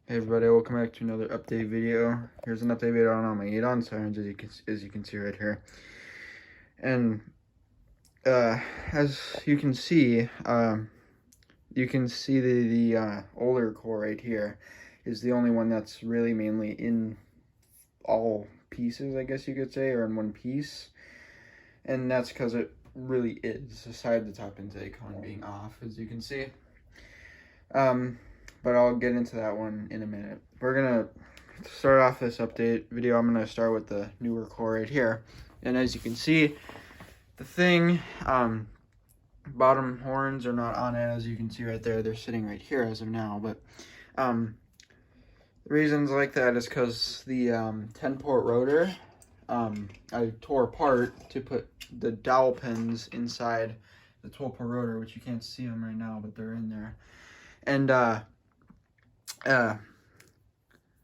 Hey everybody, welcome back to another update video. Here's an update video on my 8-on Sirens, as you can see right here. And as you can see, the older core right here is the only one that's really mainly in all pieces, I guess you could say, or in one piece. And that's because it really is, aside the top intake cone being off, as you can see. But I'll get into that one in a minute. We're gonna start off this update video. I'm gonna start with the newer core right here. And as you can see, the thing, bottom horns are not on it, as you can see right there. They're sitting right here as of now. But the reasons like that is because the 10-port rotor, I tore apart to put the dowel pins inside the 12-port rotor, which you can't see them right now, but they're in there. And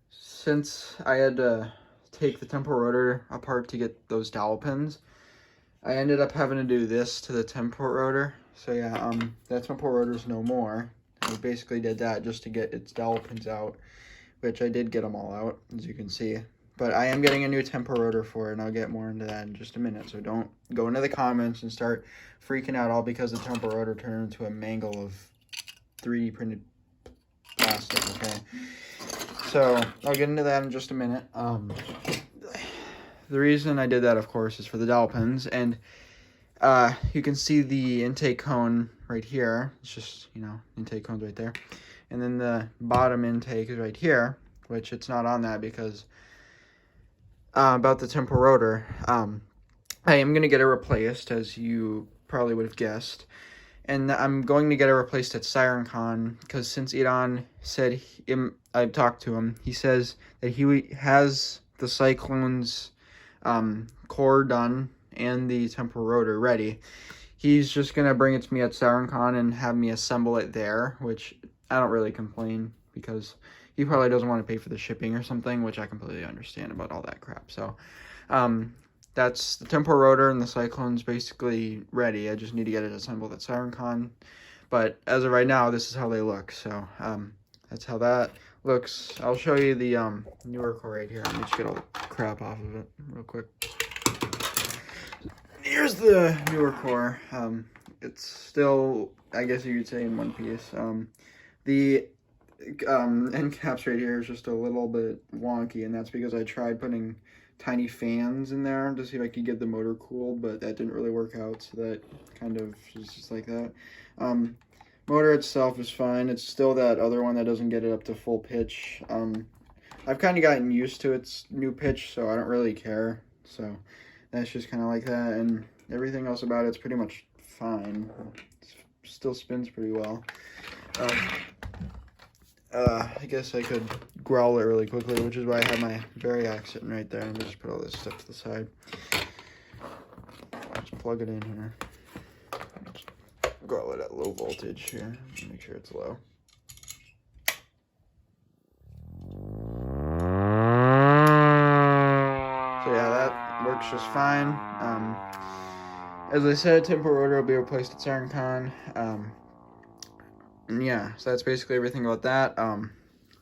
since I had to take the temporal rotor apart to get those dowel pins, I ended up having to do this to the temporal rotor. So yeah, that temporal rotor's no more. I basically did that just to get its dowel pins out, which I did get them all out, as you can see. But I am getting a new temporal rotor for it, and I'll get more into that in just a minute. So don't go into the comments and start freaking out all because the temporal rotor turned into a mangle of 3D printed plastic, okay? So I'll get into that in just a minute. The reason I did that, of course, is for the dowel pins, and you can see the intake cone right here. It's just, intake cone's right there. And then the bottom intake is right here, which it's not on that because about the temporal rotor. I am going to get it replaced, as you probably would have guessed. And I'm going to get it replaced at SirenCon, because since 8-on said, I talked to him, he says that he has the Cyclone's core done and the temporal rotor ready. He's just going to bring it to me at SirenCon and have me assemble it there, which I don't really complain, because he probably doesn't want to pay for the shipping or something, which I completely understand about all that crap. So, that's the temporal rotor, and the Cyclone's basically ready. I just need to get it assembled at SirenCon. But as of right now, this is how they look. So that's how that looks. I'll show you the newer core right here. Let me just get all the crap off of it real quick. Here's the newer core. It's still, I guess you could say, in one piece. The end caps right here is just a little bit wonky, and that's because I tried putting tiny fans in there to see if I could get the motor cooled, but that didn't really work out, so that kind of is just like that. Motor itself is fine. It's still that other one that doesn't get it up to full pitch. I've kind of gotten used to its new pitch, so I don't really care. So that's just kind of like that, and everything else about it's pretty much fine. It still spins pretty well. I guess I could growl it really quickly, which is why I have my variac sitting right there. Let me just put all this stuff to the side. Just plug it in here. Just growl it at low voltage here. Make sure it's low. So yeah, that works just fine. As I said, temporal rotor will be replaced at SirenCon. And yeah, so that's basically everything about that.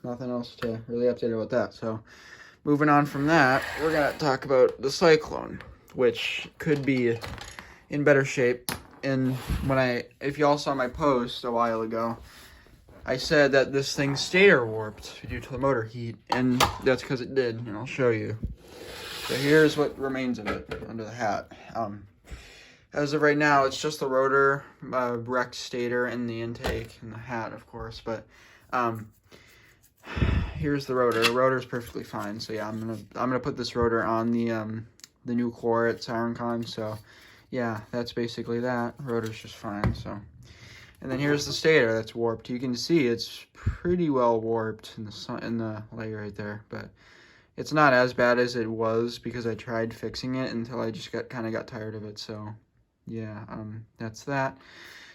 Nothing else to really update about that. So moving on from that, we're going to talk about the Cyclone, which could be in better shape. And if y'all saw my post a while ago, I said that this thing stator warped due to the motor heat, and that's because it did, and I'll show you. So here's what remains of it under the hat. As of right now, it's just the rotor, wrecked stator, and the intake, and the hat, of course. But here's the rotor. The rotor's perfectly fine. So yeah, I'm gonna put this rotor on the new core at SirenCon. So yeah, that's basically that. Rotor's just fine. So, and then here's the stator that's warped. You can see it's pretty well warped in the layer right there, but it's not as bad as it was because I tried fixing it until I just kind of got tired of it. So yeah, that's that.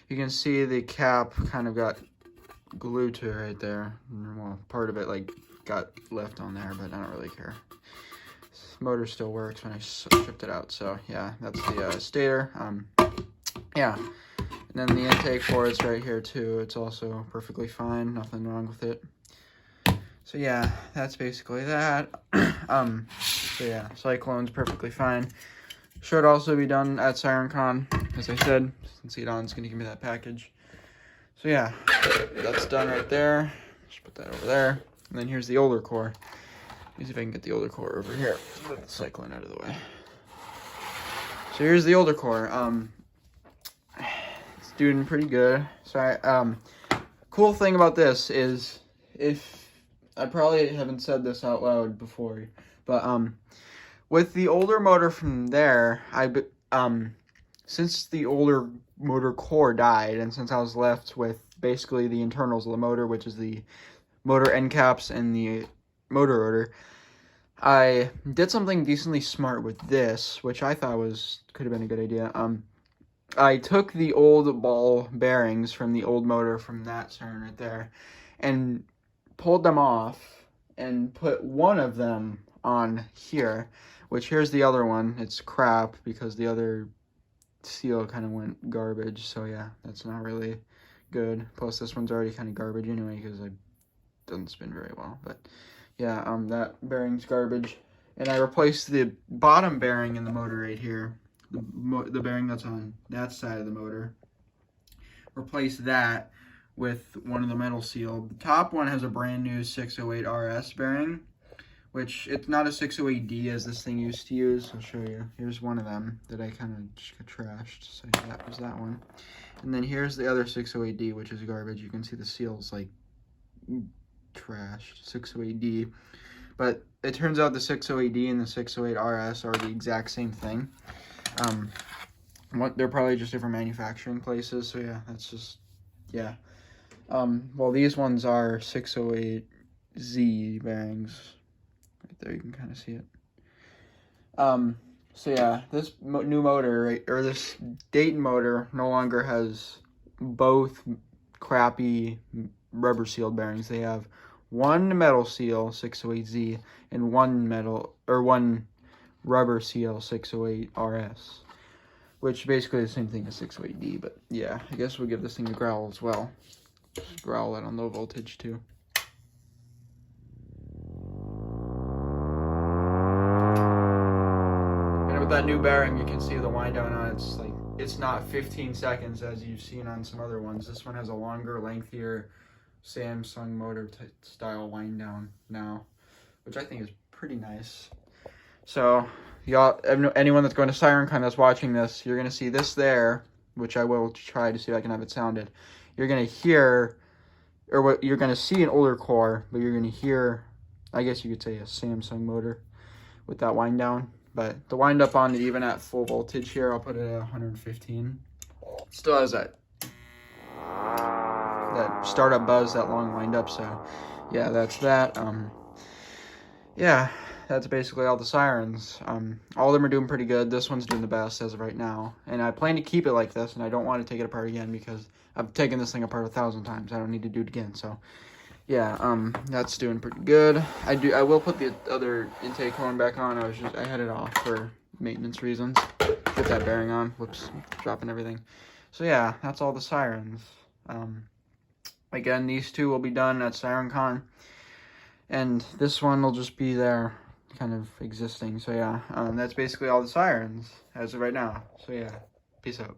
You can see the cap kind of got glued to it right there. Well, part of it got left on there, but I don't really care. This motor still works when I stripped it out. So yeah, that's the stator. Yeah, and then the intake for it's right here too. It's also perfectly fine. Nothing wrong with it. So yeah, that's basically that. So yeah, Cyclone's perfectly fine. Should also be done at SirenCon, as I said, since Edon's gonna give me that package. So yeah, that's done right there. Just put that over there. And then here's the older core. Let me see if I can get the older core over here. Put the Cyclone out of the way. So here's the older core. It's doing pretty good. So cool thing about this is, if I probably haven't said this out loud before, but with the older motor from there, since the older motor core died, and since I was left with basically the internals of the motor, which is the motor end caps and the motor rotor, I did something decently smart with this, which I thought could have been a good idea. I took the old ball bearings from the old motor from that Siren right there, and pulled them off, and put one of them on here, which here's the other one. It's crap because the other seal kind of went garbage, so yeah, that's not really good. Plus this one's already kind of garbage anyway because it doesn't spin very well. But yeah, that bearing's garbage, and I replaced the bottom bearing in the motor right here, the bearing that's on that side of the motor. Replace that with one of the metal seal. The top one has a brand new 608 RS bearing, which it's not a 608D as this thing used to use. I'll show you. Here's one of them that I kind of just got trashed. So that was that one. And then here's the other 608D, which is garbage. You can see the seal's like trashed, 608D. But it turns out the 608D and the 608 RS are the exact same thing. They're probably just different manufacturing places. So yeah, that's just, yeah. Well, these ones are 608Z bearings. Right there, you can kind of see it. So yeah, this new motor, right, or this Dayton motor, no longer has both crappy rubber sealed bearings. They have one metal seal 608Z and one rubber seal 608 RS, which basically is the same thing as 608D. But yeah, I guess we'll give this thing a growl as well. Just growl it on low voltage too. And with that new bearing, you can see the wind down on it. It's not 15 seconds as you've seen on some other ones. This one has a longer, lengthier Samsung motor style wind down now, which I think is pretty nice. So y'all, anyone that's going to SirenCon that's watching this, you're gonna see this there, which I will try to see if I can have it sounded. You're gonna hear, or what you're gonna see, an older core, but you're gonna hear, I guess you could say, a Samsung motor with that wind down. But the wind up on it, even at full voltage here, I'll put it at 115. Still has that startup buzz, that long wind up. So yeah, that's that. Yeah, that's basically all the Sirens. All of them are doing pretty good. This one's doing the best as of right now, and I plan to keep it like this, and I don't want to take it apart again because I've taken this thing apart 1,000 times. I don't need to do it again. So yeah, that's doing pretty good. I will put the other intake horn back on. I had it off for maintenance reasons. Get that bearing on. Whoops, dropping everything. So yeah, that's all the Sirens. Again, these two will be done at SirenCon, and this one will just be there, kind of existing. So yeah, that's basically all the Sirens as of right now. So yeah, peace out.